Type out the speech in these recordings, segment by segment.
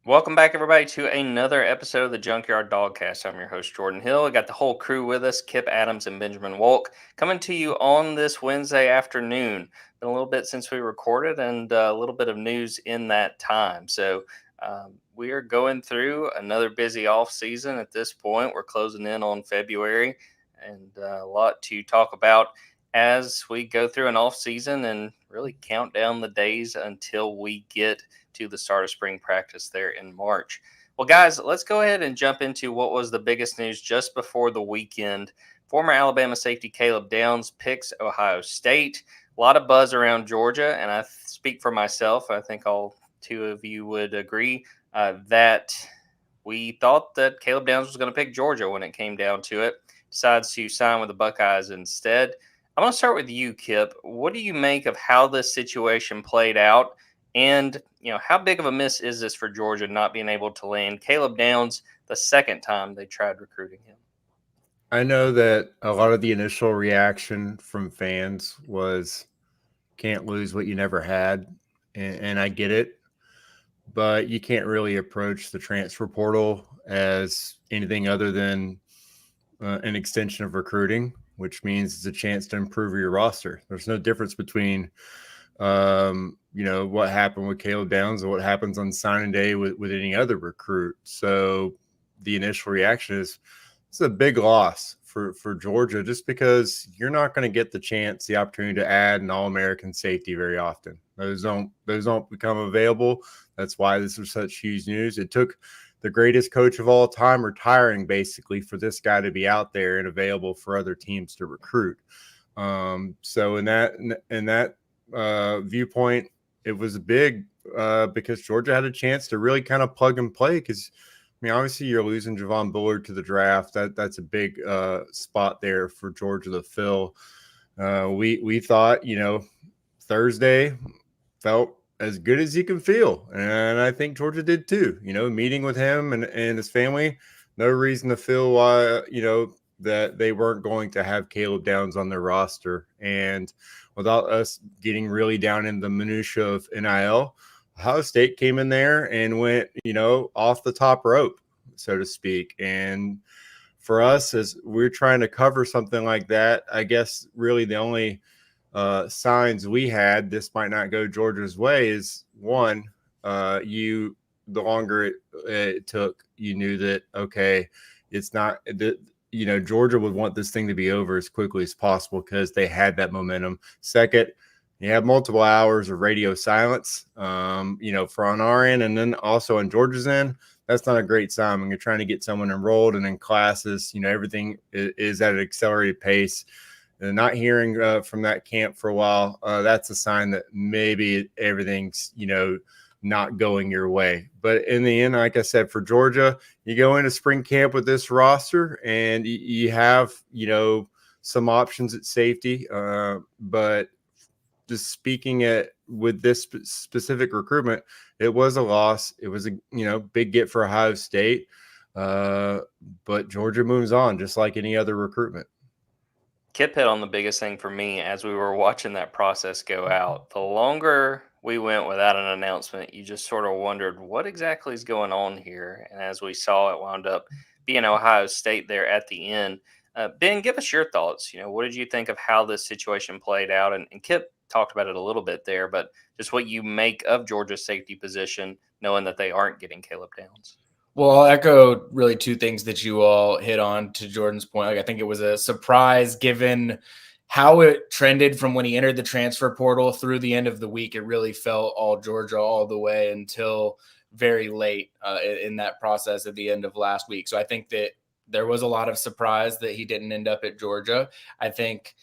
Welcome back, everybody, to another episode of the Junkyard Dawgcast. I'm your host, Jordan Hill. I got the whole crew with us, Kipp Adams and Benjamin Wolk, coming to you on this Wednesday afternoon. Been a little bit since we recorded and a little bit of news in that time. So we are going through another busy off season at this point. We're closing in on February and a lot to talk about as we go through an off season and really count down the days until we get to the start of spring practice there in March. Well, guys, let's go ahead and jump into what was the biggest news just before the weekend. Former Alabama safety Caleb Dawgs picks Ohio State. A lot of buzz around Georgia, and I speak for myself. I think all two of you would agree that we thought that Caleb Dawgs was going to pick Georgia when it came down to it. Decides to sign with the Buckeyes instead. I'm going to start with you, Kipp. What do you make of how this situation played out? And, how big of a miss is this for Georgia not being able to land Caleb Dawgs the second time they tried recruiting him? I know that a lot of the initial reaction from fans was can't lose what you never had. And I get it, but you can't really approach the transfer portal as anything other than an extension of recruiting, which means it's a chance to improve your roster. There's no difference between what happened with Caleb Dawgs and what happens on signing day with any other recruit. So the initial reaction is it's a big loss for Georgia just because you're not going to get the opportunity to add an All-American safety very often. Those don't become available. That's why this was such huge news. It took the greatest coach of all time retiring basically for this guy to be out there and available for other teams to recruit. So in that viewpoint, it was big because Georgia had a chance to really kind of plug and play because, obviously you're losing Javon Bullard to the draft. That's a big spot there for Georgia to fill. We thought, Thursday felt as good as you can feel. And I think Georgia did too, meeting with him and his family. No reason to feel why, that they weren't going to have Caleb Dawgs on their roster. And without us getting really down in the minutia of NIL, Ohio State came in there and went, off the top rope, so to speak. And for us, as we're trying to cover something like that, I guess really the only signs we had this might not go Georgia's way is one, the longer it took, you knew that, okay, it's not that, Georgia would want this thing to be over as quickly as possible because they had that momentum. Second, you have multiple hours of radio silence, for on our end, and then also on Georgia's end. That's not a great sign when you're trying to get someone enrolled and in classes. Everything is at an accelerated pace. And not hearing from that camp for a while, that's a sign that maybe everything's, not going your way. But in the end, like I said, for Georgia, you go into spring camp with this roster and you have, some options at safety. But just speaking with this specific recruitment, it was a loss. It was a, big get for Ohio State. But Georgia moves on just like any other recruitment. Kipp hit on the biggest thing for me as we were watching that process go out. The longer we went without an announcement, you just sort of wondered what exactly is going on here. And as we saw, it wound up being Ohio State there at the end. Ben, give us your thoughts. What did you think of how this situation played out? And Kipp talked about it a little bit there, but just what you make of Georgia's safety position, knowing that they aren't getting Caleb Dawgs. Well, I'll echo really two things that you all hit on to Jordan's point. I think it was a surprise given how it trended from when he entered the transfer portal through the end of the week. It really felt all Georgia all the way until very late in that process at the end of last week. So I think that there was a lot of surprise that he didn't end up at Georgia. I think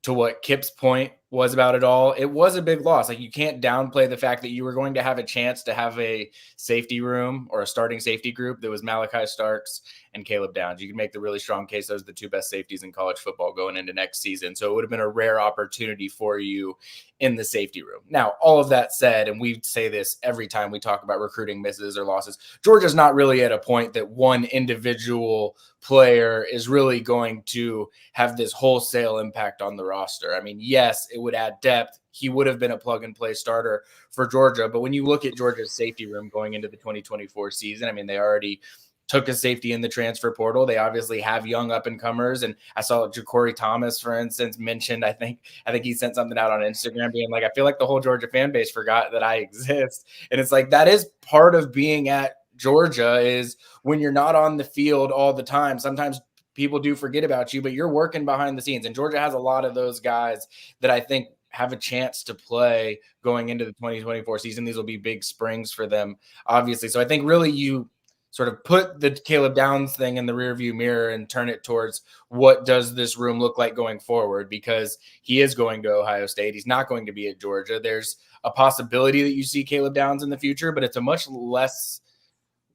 to what Kipp's point was about it all, it was a big loss. Like, you can't downplay the fact that you were going to have a chance to have a safety room or a starting safety group that was Malachi Starks and Caleb Dawgs. You can make the really strong case those are the two best safeties in college football going into next season. So it would have been a rare opportunity for you in the safety room. Now, all of that said, and we say this every time we talk about recruiting misses or losses, Georgia's not really at a point that one individual player is really going to have this wholesale impact on the roster. I mean, yes, it it would add depth. He would have been a plug-and-play starter for Georgia. But when you look at Georgia's safety room going into the 2024 season, I mean, they already took a safety in the transfer portal. They obviously have young up-and-comers. And I saw Ja'Cory Thomas, for instance, mentioned, I think he sent something out on Instagram being like, I feel like the whole Georgia fan base forgot that I exist. And it's like, that is part of being at Georgia, is when you're not on the field all the time. Sometimes people do forget about you, but you're working behind the scenes. And Georgia has a lot of those guys that I think have a chance to play going into the 2024 season. These will be big springs for them, obviously. So I think really you sort of put the Caleb Downs thing in the rearview mirror and turn it towards what does this room look like going forward, because he is going to Ohio State. He's not going to be at Georgia. There's a possibility that you see Caleb Downs in the future, but it's a much less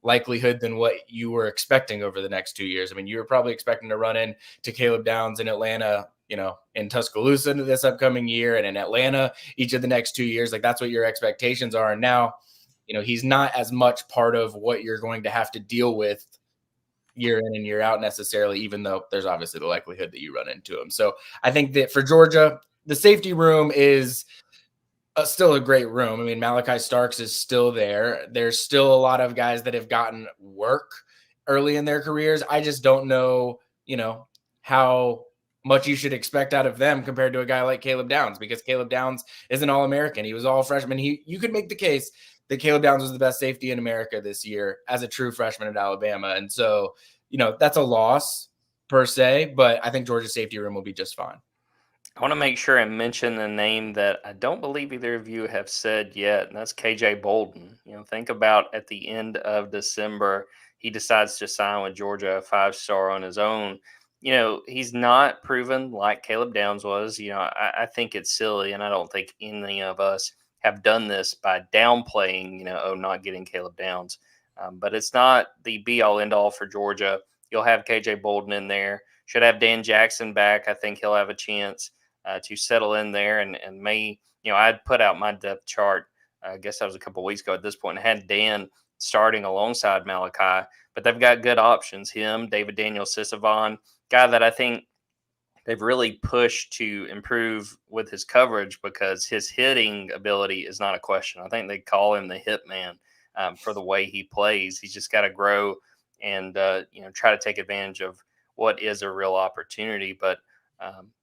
likelihood than what you were expecting over the next 2 years. I mean, you were probably expecting to run into Caleb Downs in Atlanta, in Tuscaloosa this upcoming year, and in Atlanta each of the next 2 years. Like, that's what your expectations are. And now, he's not as much part of what you're going to have to deal with year in and year out necessarily, even though there's obviously the likelihood that you run into him. So I think that for Georgia, the safety room is still a great room. I mean, Malachi Starks is still there. There's still a lot of guys that have gotten work early in their careers. I just don't know, how much you should expect out of them compared to a guy like Caleb Downs, because Caleb Downs is an All-American. He was all freshman. You could make the case that Caleb Downs was the best safety in America this year as a true freshman at Alabama. And so, that's a loss per se, but I think Georgia's safety room will be just fine. I want to make sure I mention the name that I don't believe either of you have said yet, and that's KJ Bolden. Think about at the end of December, he decides to sign with Georgia, a 5-star on his own. He's not proven like Caleb Downs was. I think it's silly, and I don't think any of us have done this by downplaying, not getting Caleb Downs. But it's not the be-all, end-all for Georgia. You'll have KJ Bolden in there. Should have Dan Jackson back. I think he'll have a chance to settle in there and may, I'd put out my depth chart. I guess that was a couple of weeks ago at this point, and had Dan starting alongside Malachi, but they've got good options. Him, David Daniel Sisavon, guy that I think they've really pushed to improve with his coverage, because his hitting ability is not a question. I think they call him the hit man for the way he plays. He's just got to grow and, try to take advantage of what is a real opportunity. But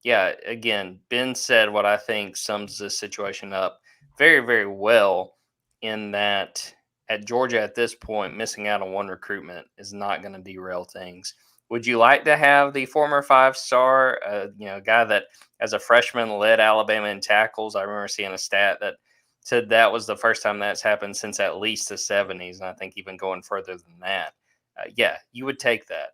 again, Ben said what I think sums this situation up very, very well, in that at Georgia at this point, missing out on one recruitment is not going to derail things. Would you like to have the former 5-star, guy that as a freshman led Alabama in tackles? I remember seeing a stat that said that was the first time that's happened since at least the 70s, and I think even going further than that. You would take that.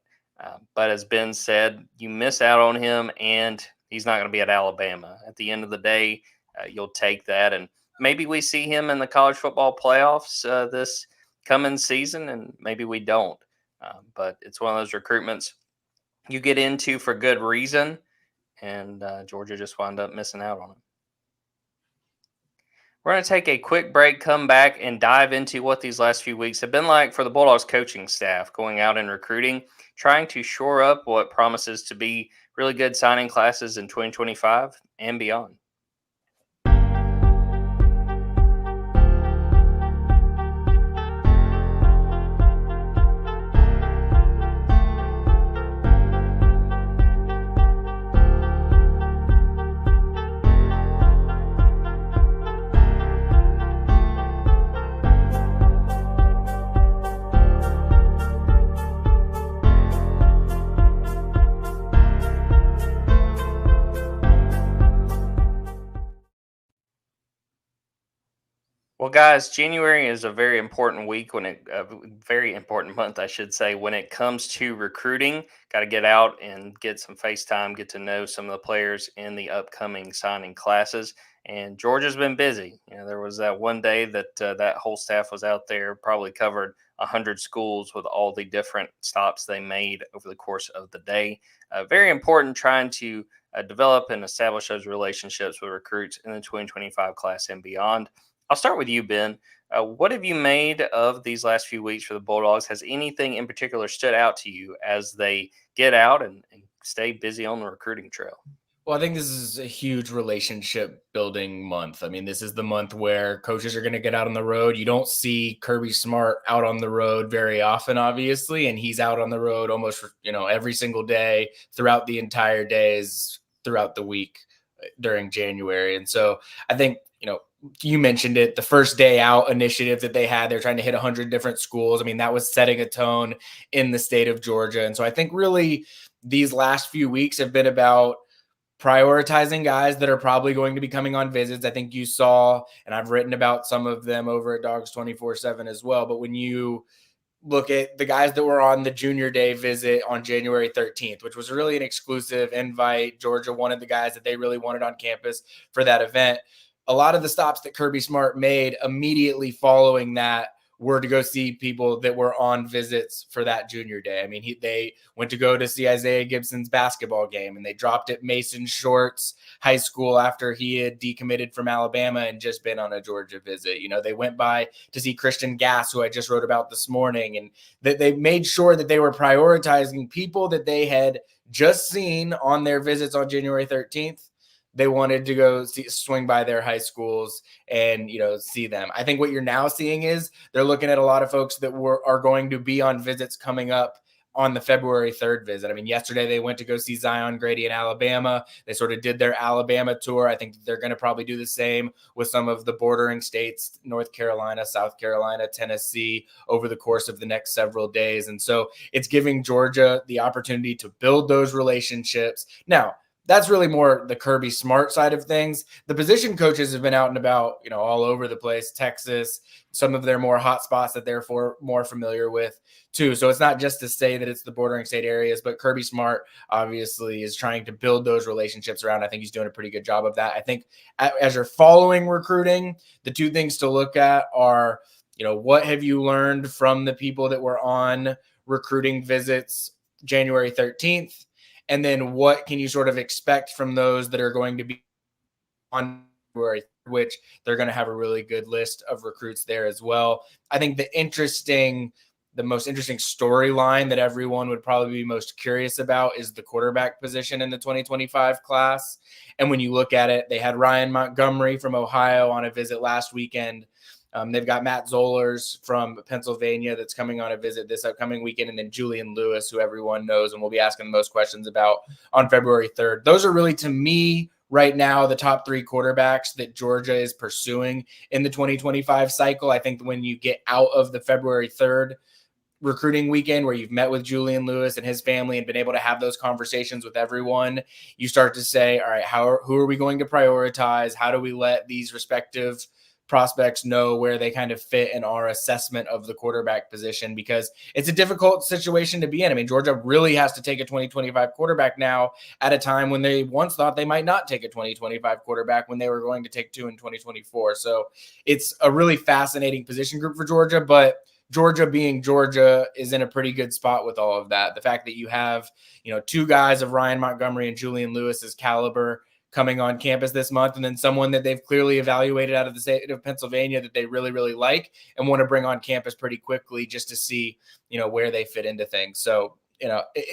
But as Ben said, you miss out on him, and he's not going to be at Alabama. At the end of the day, you'll take that. And maybe we see him in the college football playoffs this coming season, and maybe we don't. But it's one of those recruitments you get into for good reason, and Georgia just wound up missing out on him. We're going to take a quick break, come back, and dive into what these last few weeks have been like for the Bulldogs coaching staff, going out and recruiting, trying to shore up what promises to be really good signing classes in 2025 and beyond. Well, guys, January is a very important week very important month, I should say, when it comes to recruiting. Got to get out and get some FaceTime, get to know some of the players in the upcoming signing classes. And Georgia's been busy. There was that one day that that whole staff was out there, probably covered 100 schools with all the different stops they made over the course of the day. Very important trying to develop and establish those relationships with recruits in the 2025 class and beyond. I'll start with you, Ben. What have you made of these last few weeks for the Bulldogs? Has anything in particular stood out to you as they get out and stay busy on the recruiting trail? Well, I think this is a huge relationship building month. I mean, this is the month where coaches are going to get out on the road. You don't see Kirby Smart out on the road very often, obviously, and he's out on the road almost, every single day throughout the entire days throughout the week during January. And so I think, you mentioned it, the first day out initiative that they had, they're trying to hit 100 different schools. I mean, that was setting a tone in the state of Georgia. And so I think really these last few weeks have been about prioritizing guys that are probably going to be coming on visits. I think you saw, and I've written about some of them over at Dawgs 24/7 as well. But when you look at the guys that were on the junior day visit on January 13th, which was really an exclusive invite, Georgia wanted the guys that they really wanted on campus for that event. A lot of the stops that Kirby Smart made immediately following that were to go see people that were on visits for that junior day. I mean, they went to go to see Isaiah Gibson's basketball game, and they dropped at Mason Short's high school after he had decommitted from Alabama and just been on a Georgia visit. They went by to see Christian Gass, who I just wrote about this morning, and that they made sure that they were prioritizing people that they had just seen on their visits on January 13th. They wanted to go swing by their high schools and, see them. I think what you're now seeing is they're looking at a lot of folks that are going to be on visits coming up on the February 3rd visit. I mean, yesterday they went to go see Zion Grady in Alabama. They sort of did their Alabama tour. I think they're going to probably do the same with some of the bordering states, North Carolina, South Carolina, Tennessee, over the course of the next several days. And so it's giving Georgia the opportunity to build those relationships. Now, that's really more the Kirby Smart side of things. The position coaches have been out and about, all over the place, Texas, some of their more hot spots that they're more familiar with too. So it's not just to say that it's the bordering state areas, but Kirby Smart obviously is trying to build those relationships around. I think he's doing a pretty good job of that. I think as you're following recruiting, the two things to look at are, what have you learned from the people that were on recruiting visits January 13th? And then what can you sort of expect from those that are going to be on February, which they're going to have a really good list of recruits there as well. I think the most interesting storyline that everyone would probably be most curious about is the quarterback position in the 2025 class. And when you look at it, they had Ryan Montgomery from Ohio on a visit last weekend. They've got Matt Zollers from Pennsylvania that's coming on a visit this upcoming weekend, and then Julian Lewis, who everyone knows and we'll be asking the most questions about on February 3rd. Those are really, to me, right now, the top three quarterbacks that Georgia is pursuing in the 2025 cycle. I think when you get out of the February 3rd recruiting weekend where you've met with Julian Lewis and his family and been able to have those conversations with everyone, you start to say, all right, who are we going to prioritize? How do we let these respective prospects know where they kind of fit in our assessment of the quarterback position? Because it's a difficult situation to be in. I mean, Georgia really has to take a 2025 quarterback now at a time when they once thought they might not take a 2025 quarterback when they were going to take two in 2024. So it's a really fascinating position group for Georgia, but Georgia being Georgia is in a pretty good spot with all of that. The fact that you have, two guys of Ryan Montgomery and Julian Lewis's caliber coming on campus this month, and then someone that they've clearly evaluated out of the state of Pennsylvania that they really, really like and want to bring on campus pretty quickly just to see, where they fit into things. So,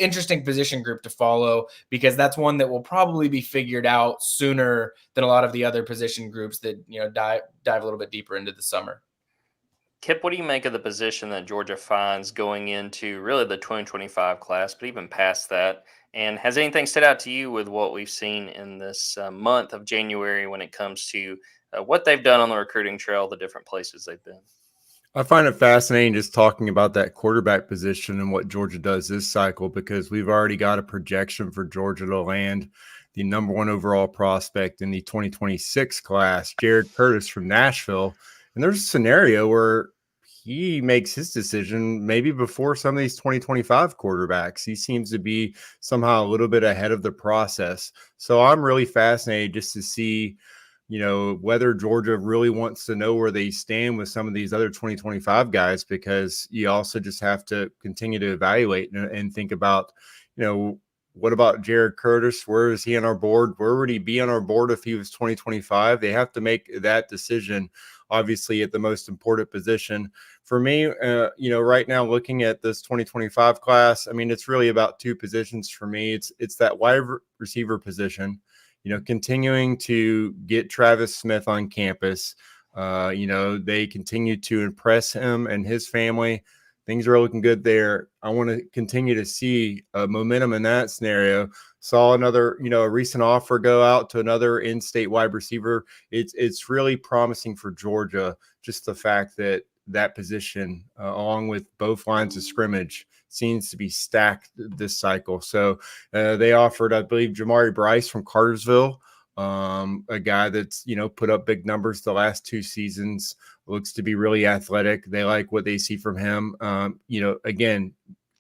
interesting position group to follow, because that's one that will probably be figured out sooner than a lot of the other position groups that, dive a little bit deeper into the summer. Kipp, what do you make of the position that Georgia finds going into really the 2025 class, but even past that? And has anything stood out to you with what we've seen in this month of January when it comes to what they've done on the recruiting trail, the different places they've been? I find it fascinating just talking about that quarterback position and what Georgia does this cycle, because we've already got a projection for Georgia to land the number one overall prospect in the 2026 class, Jared Curtis from Nashville. And there's a scenario where he makes his decision maybe before some of these 2025 quarterbacks. He seems to be somehow a little bit ahead of the process. So I'm really fascinated just to see, whether Georgia really wants to know where they stand with some of these other 2025 guys, because you also just have to continue to evaluate and think about, what about Jared Curtis? Where is he on our board? Where would he be on our board if he was 2025? They have to make that decision, obviously, at the most important position. For me, right now, looking at this 2025 class, I mean, it's really about two positions for me. It's that wide receiver position, continuing to get Travis Smith on campus. They continue to impress him and his family. Things are looking good there. I want to continue to see momentum in that scenario. Saw another, a recent offer go out to another in-state wide receiver. It's really promising for Georgia, just the fact that position, along with both lines of scrimmage, seems to be stacked this cycle. So they offered, I believe, Jamari Bryce from Cartersville, a guy that's, put up big numbers the last 2 seasons, looks to be really athletic. They like what they see from him. Again,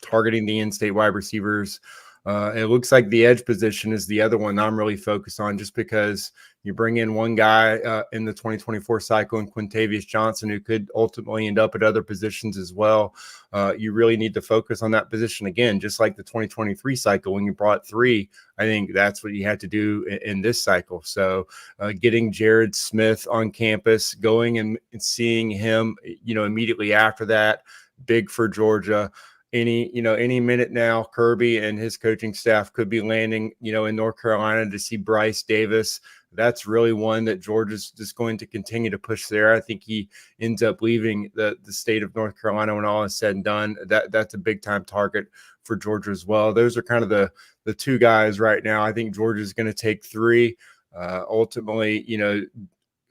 targeting the in-state wide receivers. It looks like the edge position is the other one I'm really focused on, just because you bring in one guy in the 2024 cycle in Quintavious Johnson, who could ultimately end up at other positions as well. You really need to focus on that position again, just like the 2023 cycle when you brought 3. I think that's what you had to do in this cycle. So getting Jared Smith on campus, going and seeing him, immediately after that, big for Georgia. Any minute now, Kirby and his coaching staff could be landing, in North Carolina to see Bryce Davis. That's really one that Georgia's just going to continue to push there. I think he ends up leaving the state of North Carolina when all is said and done. That's a big time target for Georgia as well. Those are kind of the 2 guys right now. I think Georgia's going to take 3. Ultimately,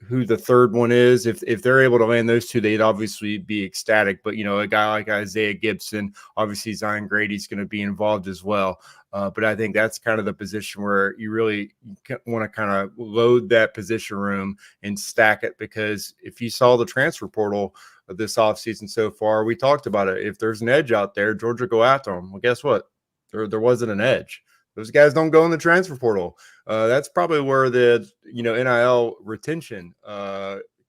who the third one is, if they're able to land those 2, they'd obviously be ecstatic. But a guy like Isaiah Gibson, obviously Zion Grady's going to be involved as well. But I think that's kind of the position where you really want to kind of load that position room and stack it, because if you saw the transfer portal of this offseason so far, we talked about it. If there's an edge out there, Georgia go after them. Well, guess what? There wasn't an edge. Those guys don't go in the transfer portal. That's probably where the NIL retention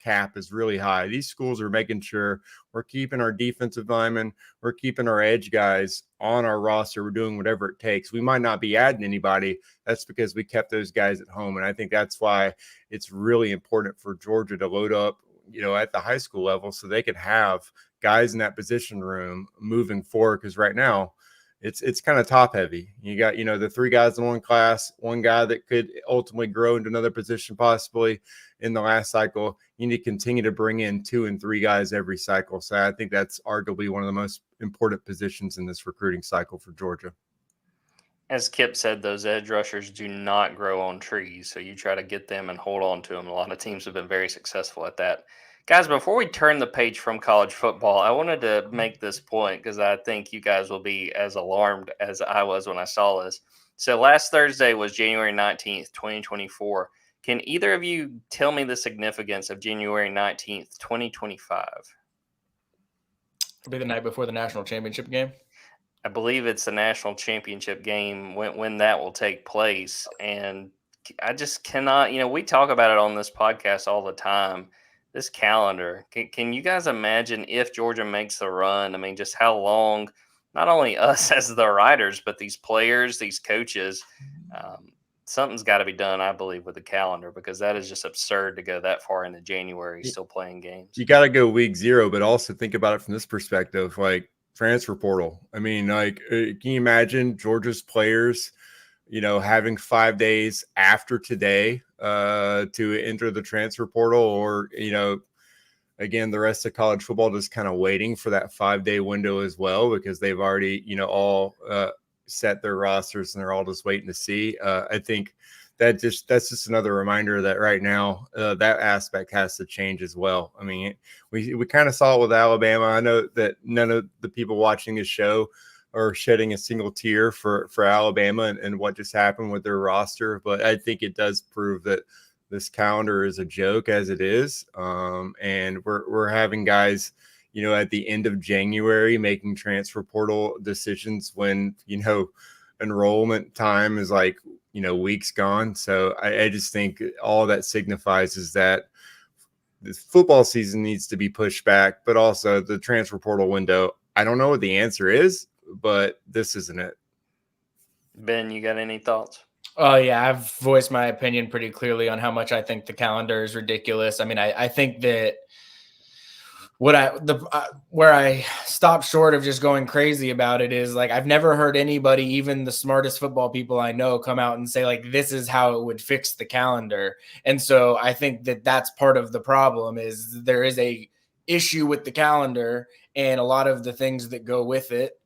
cap is really high. These schools are making sure we're keeping our defensive linemen, we're keeping our edge guys on our roster. We're doing whatever it takes. We might not be adding anybody. That's because we kept those guys at home. And I think that's why it's really important for Georgia to load up, at the high school level, so they could have guys in that position room moving forward. Because right now, it's kind of top heavy. You got, the 3 guys in one class, one guy that could ultimately grow into another position possibly in the last cycle. You need to continue to bring in 2 and 3 guys every cycle. So I think that's arguably one of the most important positions in this recruiting cycle for Georgia. As Kipp said, those edge rushers do not grow on trees. So you try to get them and hold on to them. A lot of teams have been very successful at that. Guys, before we turn the page from college football, I wanted to make this point because I think you guys will be as alarmed as I was when I saw this. So last Thursday was January 19th, 2024. Can either of you tell me the significance of January 19th, 2025? It'll be the night before the national championship game. I believe it's the national championship game when that will take place. And I just cannot, we talk about it on this podcast all the time. This calendar, can you guys imagine if Georgia makes the run? I mean, just how long, not only us as the writers, but these players, these coaches, something's got to be done, I believe, with the calendar, because that is just absurd to go that far into January still playing games. You got to go week 0, but also think about it from this perspective, like transfer portal. I mean, can you imagine Georgia's players, having 5 days after today to enter the transfer portal, or, again, the rest of college football just kind of waiting for that 5-day window as well, because they've already, all set their rosters and they're all just waiting to see. I think that's just another reminder that right now that aspect has to change as well. I mean, we kind of saw it with Alabama. I know that none of the people watching this show are shedding a single tear for Alabama and what just happened with their roster. But I think it does prove that this calendar is a joke as it is. And we're having guys, at the end of January making transfer portal decisions when, enrollment time is like, weeks gone. So I just think all that signifies is that this football season needs to be pushed back, but also the transfer portal window. I don't know what the answer is, but this isn't it. Ben, you got any thoughts? Oh, yeah, I've voiced my opinion pretty clearly on how much I think the calendar is ridiculous. I mean, I think that Where I stopped short of just going crazy about it is like I've never heard anybody, even the smartest football people I know, come out and say like this is how it would fix the calendar. And so I think that that's part of the problem is there is a issue with the calendar and a lot of the things that go with it,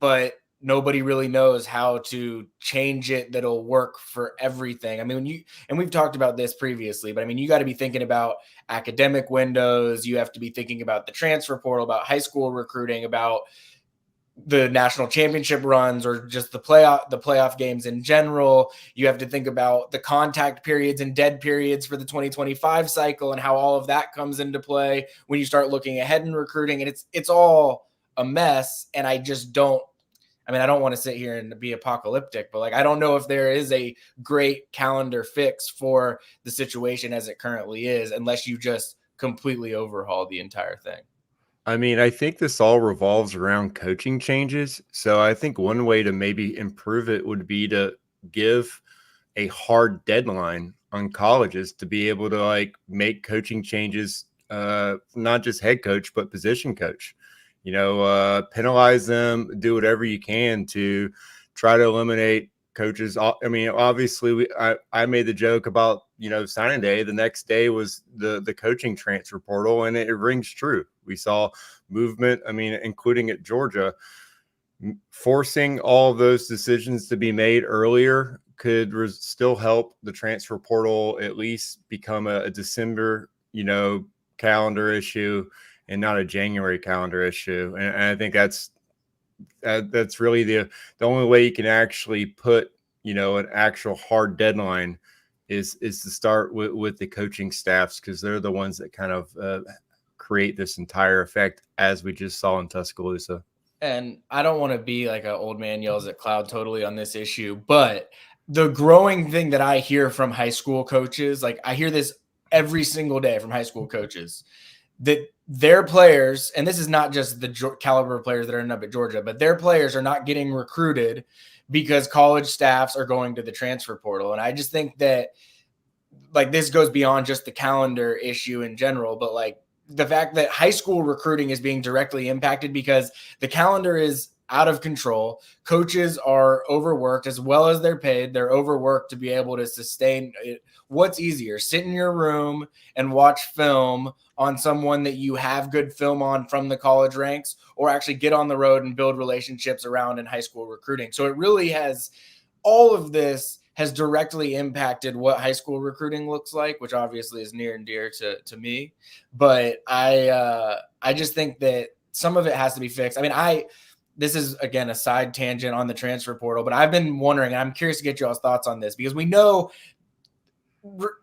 but nobody really knows how to change it that'll work for everything. I mean, we've talked about this previously, but I mean, you got to be thinking about academic windows. You have to be thinking about the transfer portal, about high school recruiting, about the national championship runs, or just the playoff games in general. You have to think about the contact periods and dead periods for the 2025 cycle and how all of that comes into play when you start looking ahead in recruiting. And it's all a mess. And I don't want to sit here and be apocalyptic, but like, I don't know if there is a great calendar fix for the situation as it currently is, unless you just completely overhaul the entire thing. I mean, I think this all revolves around coaching changes. So I think one way to maybe improve it would be to give a hard deadline on colleges to be able to like make coaching changes, not just head coach, but position coach. Penalize them, do whatever you can to try to eliminate coaches. I mean, obviously, I made the joke about, signing day. The next day was the coaching transfer portal, and it rings true. We saw movement, including at Georgia. Forcing all of those decisions to be made earlier could still help the transfer portal at least become a December, calendar issue, and not a January calendar issue. And I think that's really the only way you can actually put, an actual hard deadline is to start with the coaching staffs, because they're the ones that kind of create this entire effect, as we just saw in Tuscaloosa. And I don't want to be like an old man yells at cloud totally on this issue, but the growing thing that I hear from high school coaches, like I hear this every single day from high school coaches, that their players, and this is not just the caliber of players that are ending up at Georgia, but their players are not getting recruited because college staffs are going to the transfer portal. And I just think that like this goes beyond just the calendar issue in general, but like the fact that high school recruiting is being directly impacted because the calendar is out of control. Coaches are overworked as well as they're paid. They're overworked to be able to sustain it. What's easier, sit in your room and watch film on someone that you have good film on from the college ranks, or actually get on the road and build relationships around in high school recruiting? So it really has, all of this has directly impacted what high school recruiting looks like, which obviously is near and dear to me. But I just think that some of it has to be fixed. I mean, this is, again, a side tangent on the transfer portal, but I've been wondering, and I'm curious to get y'all's thoughts on this, because we know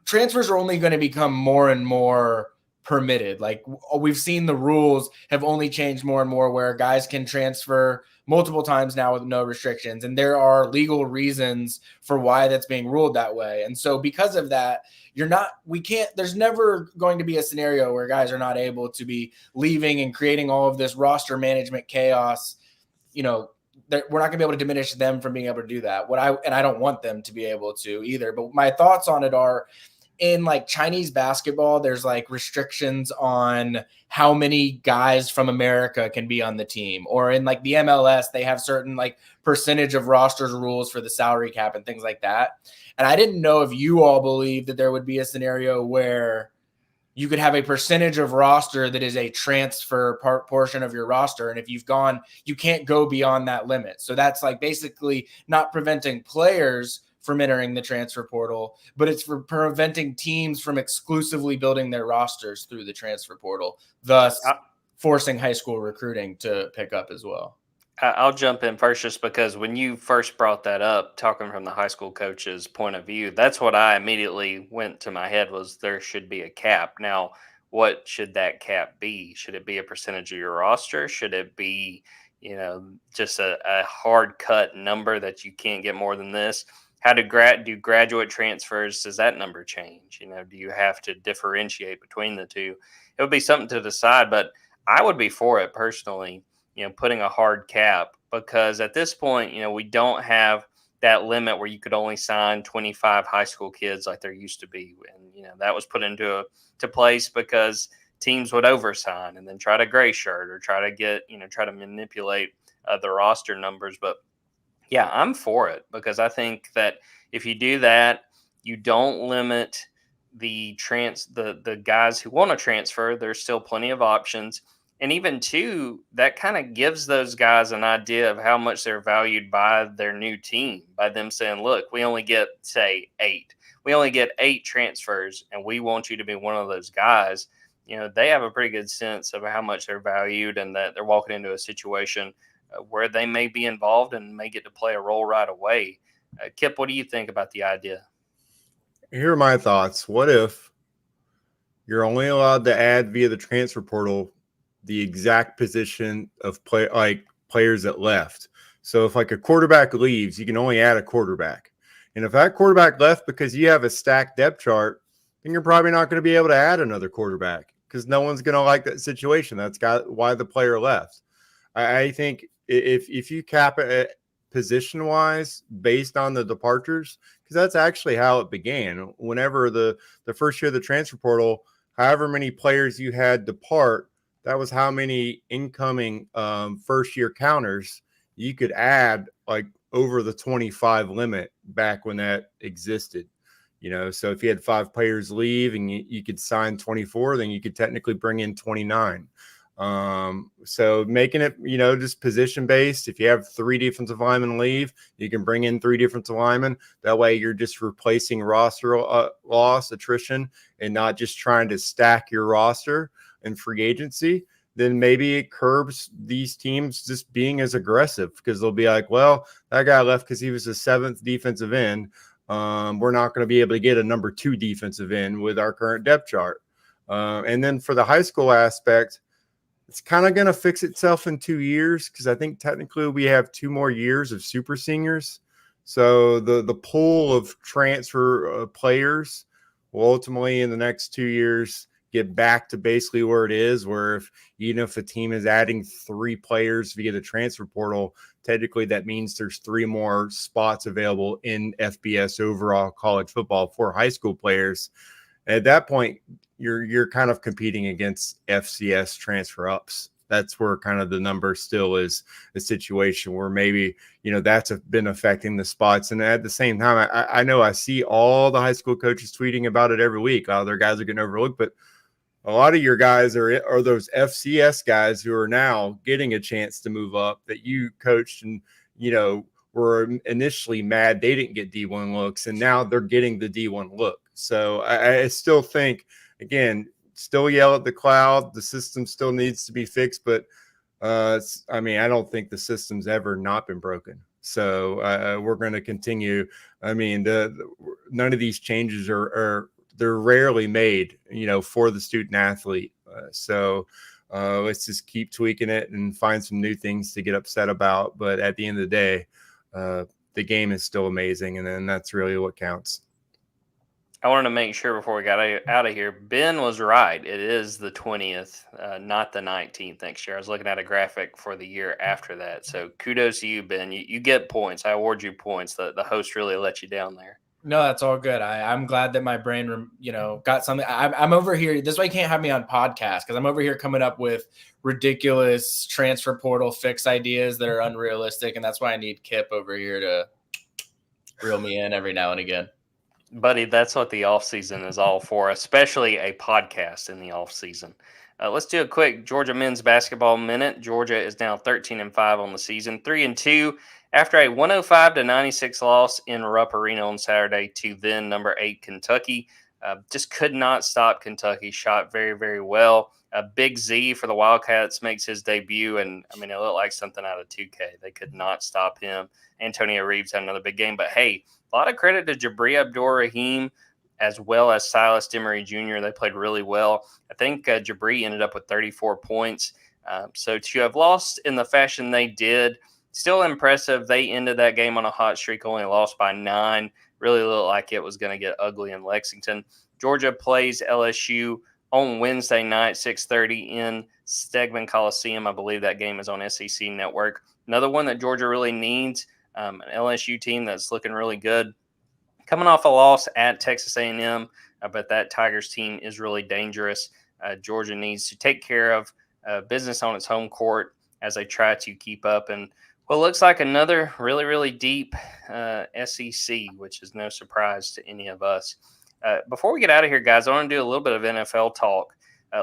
transfers are only going to become more and more permitted. Like we've seen the rules have only changed more and more, where guys can transfer multiple times now with no restrictions. And there are legal reasons for why that's being ruled that way. And so because of that, there's never going to be a scenario where guys are not able to be leaving and creating all of this roster management chaos. We're not going to be able to diminish them from being able to do that. And I don't want them to be able to either. But my thoughts on it are, in like Chinese basketball, there's like restrictions on how many guys from America can be on the team. Or in like the MLS, they have certain like percentage of rosters rules for the salary cap and things like that. And I didn't know if you all believe that there would be a scenario where you could have a percentage of roster that is a transfer portion of your roster. And if you've gone, you can't go beyond that limit. So that's like basically not preventing players from entering the transfer portal, but it's for preventing teams from exclusively building their rosters through the transfer portal, thus forcing high school recruiting to pick up as well. I'll jump in first, just because when you first brought that up, talking from the high school coach's point of view, that's what I immediately went to my head was there should be a cap. Now, what should that cap be? Should it be a percentage of your roster? Should it be, just a hard cut number that you can't get more than this? How do graduate transfers, does that number change? Do you have to differentiate between the two? It would be something to decide, but I would be for it personally, putting a hard cap, because at this point, we don't have that limit where you could only sign 25 high school kids like there used to be. And, that was put into place because, teams would oversign and then try to gray shirt or try to manipulate the roster numbers. But yeah, I'm for it because I think that if you do that, you don't limit the guys who want to transfer. There's still plenty of options. And even too, that kind of gives those guys an idea of how much they're valued by their new team, by them saying, look, we only get, say, 8. We only get 8 transfers, and we want you to be one of those guys. They have a pretty good sense of how much they're valued and that they're walking into a situation where they may be involved and may get to play a role right away. Kipp, what do you think about the idea? Here are my thoughts. What if you're only allowed to add via the transfer portal the exact position of players that left? So if like a quarterback leaves, you can only add a quarterback. And if that quarterback left because you have a stacked depth chart, then you're probably not going to be able to add another quarterback because no one's going to like that situation. That's why the player left. I think if you cap it position wise based on the departures, because that's actually how it began. Whenever the first year of the transfer portal, however many players you had depart, that was how many incoming first year counters you could add, like over the 25 limit back when that existed. So if you had 5 players leave and you could sign 24, then you could technically bring in 29. So making it, just position based. If you have 3 defensive linemen leave, you can bring in 3 defensive linemen. That way you're just replacing roster loss, attrition, and not just trying to stack your roster in free agency. Then maybe it curbs these teams just being as aggressive because they'll be like, well, that guy left because he was the 7th defensive end. We're not going to be able to get a number 2 defensive end with our current depth chart. And then for the high school aspect, it's kind of going to fix itself in 2 years because I think technically we have 2 more years of super seniors. So the pool of transfer players will ultimately in the next 2 years get back to basically where it is, where even if a team is adding 3 players via the transfer portal, technically that means there's 3 more spots available in FBS overall college football for high school players. At that point, you're kind of competing against FCS transfer ups. That's where kind of the number still is a situation where maybe, that's been affecting the spots. And at the same time, I know I see all the high school coaches tweeting about it every week. Oh, their guys are getting overlooked, but a lot of your guys are those FCS guys who are now getting a chance to move up that you coached and, were initially mad they didn't get D1 looks, and now they're getting the D1 look. So I still think, again, still yell at the cloud. The system still needs to be fixed, but I don't think the system's ever not been broken. So we're going to continue. None of these changes they're rarely made, for the student athlete. So let's just keep tweaking it and find some new things to get upset about. But at the end of the day, the game is still amazing, and then that's really what counts. I wanted to make sure before we got out of here, Ben was right. It is the 20th, not the 19th next year. I was looking at a graphic for the year after that. So kudos to you, Ben. You get points. I award you points. The host really let you down there. No, that's all good. I'm glad that my brain, got something. I'm over here. This is why you can't have me on podcast, because I'm over here coming up with ridiculous transfer portal fix ideas that are unrealistic. And that's why I need Kipp over here to reel me in every now and again. Buddy, that's what the off season is all for, especially a podcast in the off season. Let's do a quick Georgia men's basketball minute. Georgia is now 13-5 on the season, 3-2 after a 105-96 loss in Rupp Arena on Saturday to then number 8 Kentucky. Just could not stop Kentucky. Shot very, very well. Big Z for the Wildcats makes his debut, and it looked like something out of 2K. They could not stop him. Antonio Reeves had another big game, but hey, a lot of credit to Jabri Abdur-Rahim as well as Silas Demery Jr. They played really well. I think Jabri ended up with 34 points. So to have lost in the fashion they did, still impressive. They ended that game on a hot streak, only lost by 9. Really looked like it was going to get ugly in Lexington. Georgia plays LSU on Wednesday night, 6:30 in Stegman Coliseum. I believe that game is on SEC Network. Another one that Georgia really needs, an LSU team that's looking really good. Coming off a loss at Texas A&M, but that Tigers team is really dangerous. Georgia needs to take care of business on its home court as they try to keep up. And what looks like another really, really deep SEC, which is no surprise to any of us. Before we get out of here, guys, I want to do a little bit of NFL talk.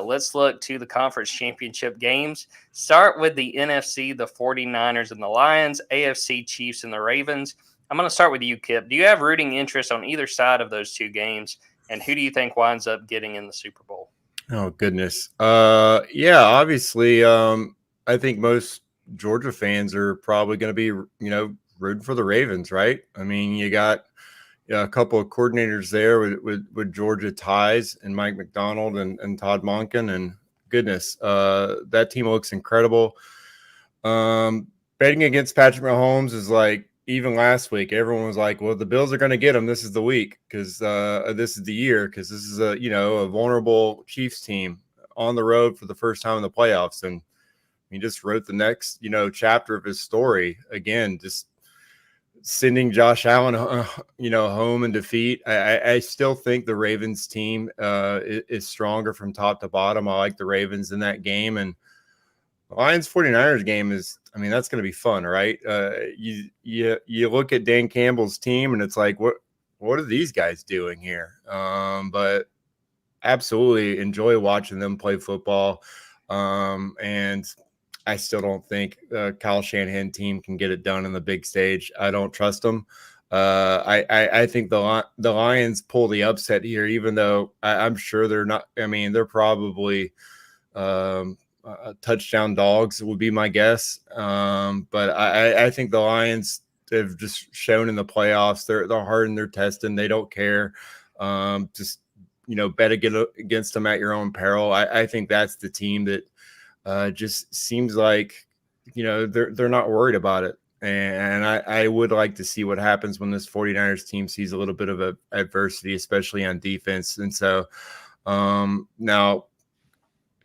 Let's look to the conference championship games. Start with the NFC, the 49ers and the Lions, AFC Chiefs and the Ravens. I'm going to start with you, Kipp. Do you have rooting interest on either side of those two games? And who do you think winds up getting in the Super Bowl? Oh, goodness. Yeah, obviously, I think most Georgia fans are probably going to be, rooting for the Ravens, right? I mean, you got a couple of coordinators there with Georgia ties and Mike McDonald and Todd Monken, and goodness, that team looks incredible. Betting against Patrick Mahomes is like, even last week, everyone was like, well, the Bills are going to get him. This is the week because this is the year, because this is a vulnerable Chiefs team on the road for the first time in the playoffs. And he just wrote the next, chapter of his story. Again, just sending Josh Allen, home in defeat. I still think the Ravens team is stronger from top to bottom. I like the Ravens in that game. And the Lions 49ers game is, that's going to be fun, right? You look at Dan Campbell's team and it's like, what are these guys doing here? But absolutely enjoy watching them play football. And I still don't think Kyle Shanahan team can get it done on the big stage. I don't trust them. I think the Lions pull the upset here, even though I'm sure they're not. They're probably touchdown dogs would be my guess. But I think the Lions have just shown in the playoffs they're hard and they're testing. They don't care. Just bet against them at your own peril. I think that's the team that just seems like they're not worried about it. And I would like to see what happens when this 49ers team sees a little bit of adversity, especially on defense. And so now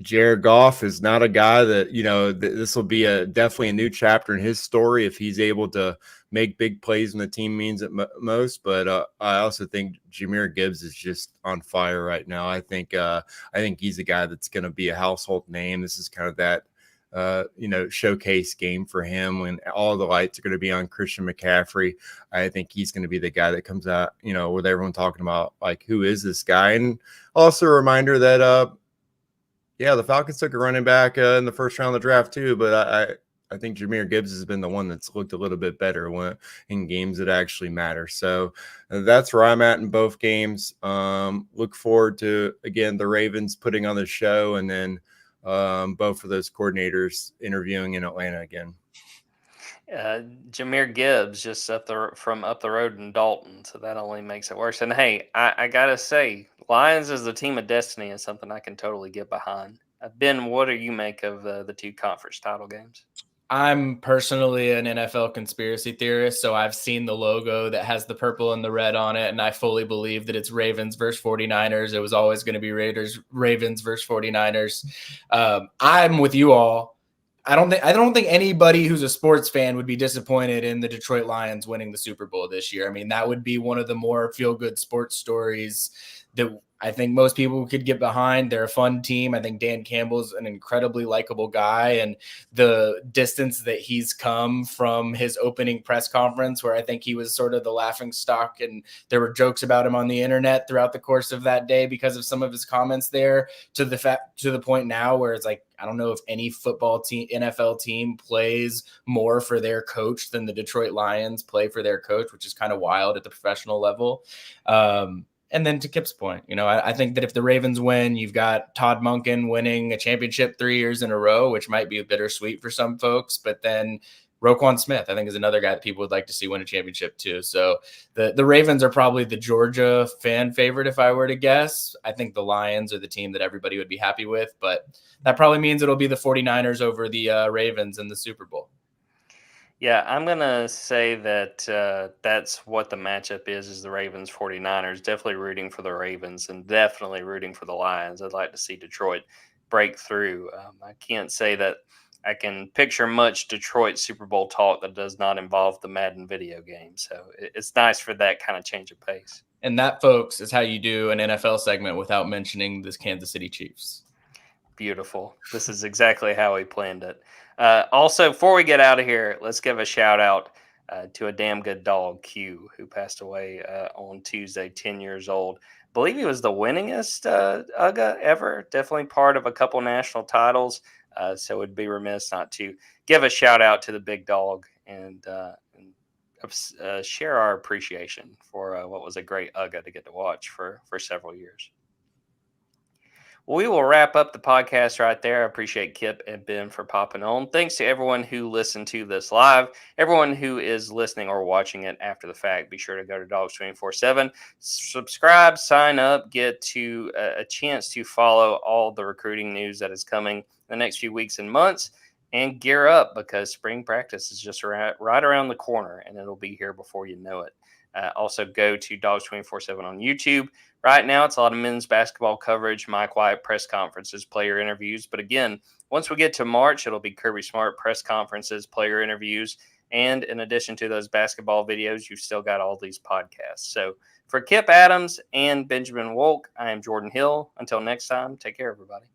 Jared Goff is not a guy that, this will be definitely a new chapter in his story if he's able to make big plays when the team means it most. But I also think Jahmyr Gibbs is just on fire right now. I think he's a guy that's going to be a household name. This is kind of that, showcase game for him when all the lights are going to be on Christian McCaffrey. I think he's going to be the guy that comes out, with everyone talking about, like, who is this guy? And also a reminder that, the Falcons took a running back in the first round of the draft too, but I think Jahmyr Gibbs has been the one that's looked a little bit better in games that actually matter. So that's where I'm at in both games. Look forward to, again, the Ravens putting on the show, and then both of those coordinators interviewing in Atlanta again. Jahmyr Gibbs just from up the road in Dalton, so that only makes it worse. And hey, I gotta say, Lions as the team of destiny is something I can totally get behind. Ben, what do you make of the two conference title games? I'm personally an NFL conspiracy theorist, so I've seen the logo that has the purple and the red on it, and I fully believe that it's Ravens versus 49ers. It was always going to be Ravens versus 49ers. I'm with you all. I don't think anybody who's a sports fan would be disappointed in the Detroit Lions winning the Super Bowl this year. That would be one of the more feel-good sports stories that I think most people could get behind. They're a fun team. I think Dan Campbell's an incredibly likable guy, and the distance that he's come from his opening press conference, where I think he was sort of the laughing stock, and there were jokes about him on the internet throughout the course of that day because of some of his comments there, to the point now where it's like, I don't know if any football team, NFL team, plays more for their coach than the Detroit Lions play for their coach, which is kind of wild at the professional level. And then to Kipp's point, I think that if the Ravens win, you've got Todd Monken winning a championship 3 years in a row, which might be bittersweet for some folks. But then Roquan Smith, I think, is another guy that people would like to see win a championship too. So the Ravens are probably the Georgia fan favorite, if I were to guess. I think the Lions are the team that everybody would be happy with, but that probably means it'll be the 49ers over the Ravens in the Super Bowl. Yeah, I'm going to say that that's what the matchup is the Ravens 49ers. Definitely rooting for the Ravens and definitely rooting for the Lions. I'd like to see Detroit break through. I can't say that I can picture much Detroit Super Bowl talk that does not involve the Madden video game. So it's nice for that kind of change of pace. And that, folks, is how you do an NFL segment without mentioning this Kansas City Chiefs. Beautiful. This is exactly how we planned it. Also, before we get out of here, let's give a shout out to a damn good dog, Q, who passed away on Tuesday, 10 years old. I believe he was the winningest UGA ever. Definitely part of a couple national titles. So it would be remiss not to give a shout out to the big dog and share our appreciation for what was a great UGA to get to watch for several years. Well, we will wrap up the podcast right there. I appreciate Kipp and Ben for popping on. Thanks to everyone who listened to this live, everyone who is listening or watching it after the fact. Be sure to go to Dawgs 24/7, subscribe, sign up, get to a chance to follow all the recruiting news that is coming in the next few weeks and months, and gear up because spring practice is just right around the corner, and it'll be here before you know it. Also, go to Dawgs 24/7 on YouTube. Right now, it's a lot of men's basketball coverage, Mike White press conferences, player interviews. But again, once we get to March, it'll be Kirby Smart press conferences, player interviews. And in addition to those basketball videos, you've still got all these podcasts. So for Kipp Adams and Benjamin Wolk, I am Jordan Hill. Until next time, take care, everybody.